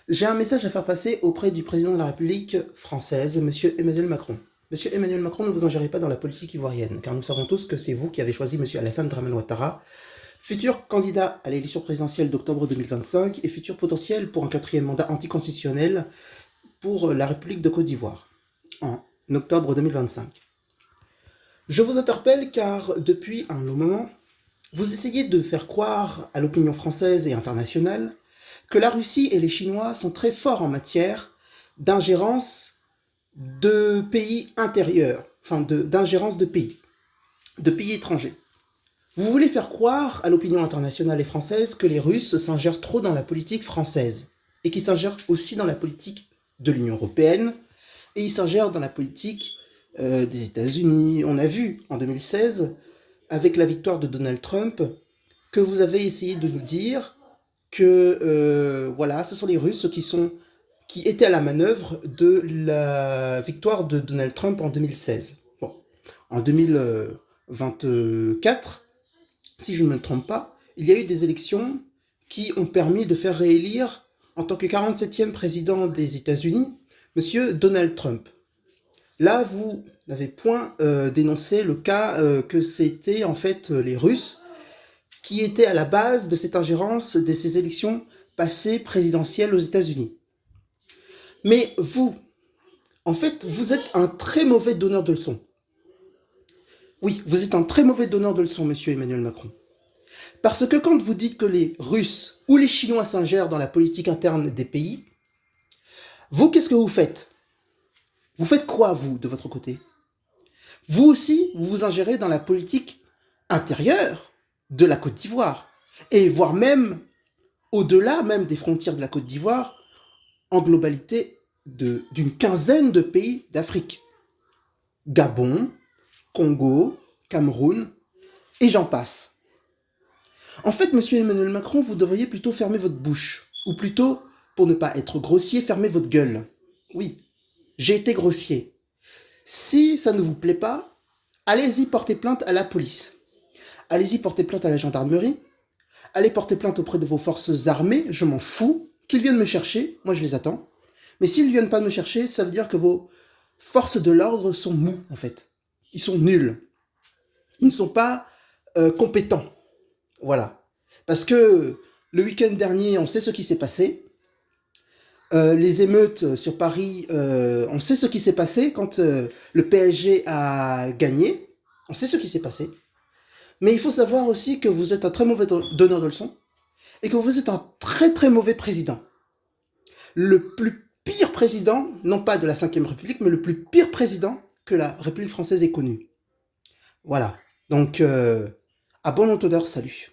J'ai un message à faire passer auprès du président de la République française, Monsieur Emmanuel Macron. Monsieur Emmanuel Macron, ne vous ingérez pas dans la politique ivoirienne, car nous savons tous que c'est vous qui avez choisi Monsieur Alassane Dramane Ouattara, futur candidat à l'élection présidentielle d'octobre 2025 et futur potentiel pour un quatrième mandat anticonstitutionnel pour la République de Côte d'Ivoire, en octobre 2025. Je vous interpelle car depuis un long moment, vous essayez de faire croire à l'opinion française et internationale que la Russie et les Chinois sont très forts en matière d'ingérence de pays intérieurs, enfin d'ingérence de pays étrangers. Vous voulez faire croire à l'opinion internationale et française que les Russes s'ingèrent trop dans la politique française et qu'ils s'ingèrent aussi dans la politique de l'Union européenne et ils s'ingèrent dans la politique des États-Unis. On a vu en 2016, avec la victoire de Donald Trump, que vous avez essayé de nous dire que voilà, ce sont les Russes qui étaient à la manœuvre de la victoire de Donald Trump en 2016. Bon, en 2024, si je ne me trompe pas, il y a eu des élections qui ont permis de faire réélire, en tant que 47e président des États-Unis, Monsieur Donald Trump. Là, vous n'avez point dénoncé le cas que c'était en fait les Russes qui étaient à la base de cette ingérence de ces élections passées présidentielles aux États-Unis. Mais vous, en fait, vous êtes un très mauvais donneur de leçons. Oui, vous êtes un très mauvais donneur de leçons, monsieur Emmanuel Macron. Parce que quand vous dites que les Russes ou les Chinois s'ingèrent dans la politique interne des pays, vous, qu'est-ce que vous faites? Vous faites quoi, vous, de votre côté? Vous aussi, vous vous ingérez dans la politique intérieure de la Côte d'Ivoire, et voire même au-delà même des frontières de la Côte d'Ivoire, en globalité d'une quinzaine de pays d'Afrique. Gabon, Congo, Cameroun, et j'en passe. En fait, monsieur Emmanuel Macron, vous devriez plutôt fermer votre bouche, ou plutôt, pour ne pas être grossier, fermer votre gueule. Oui, j'ai été grossier. Si ça ne vous plaît pas, allez-y porter plainte à la police. Allez-y porter plainte à la gendarmerie. Allez porter plainte auprès de vos forces armées, je m'en fous. Qu'ils viennent me chercher, moi je les attends. Mais s'ils ne viennent pas me chercher, ça veut dire que vos forces de l'ordre sont mous, en fait. Ils sont nuls. Ils ne sont pas compétents. Voilà. Parce que le week-end dernier, on sait ce qui s'est passé. Les émeutes sur Paris, on sait ce qui s'est passé quand le PSG a gagné. On sait ce qui s'est passé. Mais il faut savoir aussi que vous êtes un très mauvais donneur de leçons et que vous êtes un très très mauvais président. Le plus pire président, non pas de la Ve République, mais le plus pire président que la République française ait connu. Voilà. Donc, à bon entendeur, salut.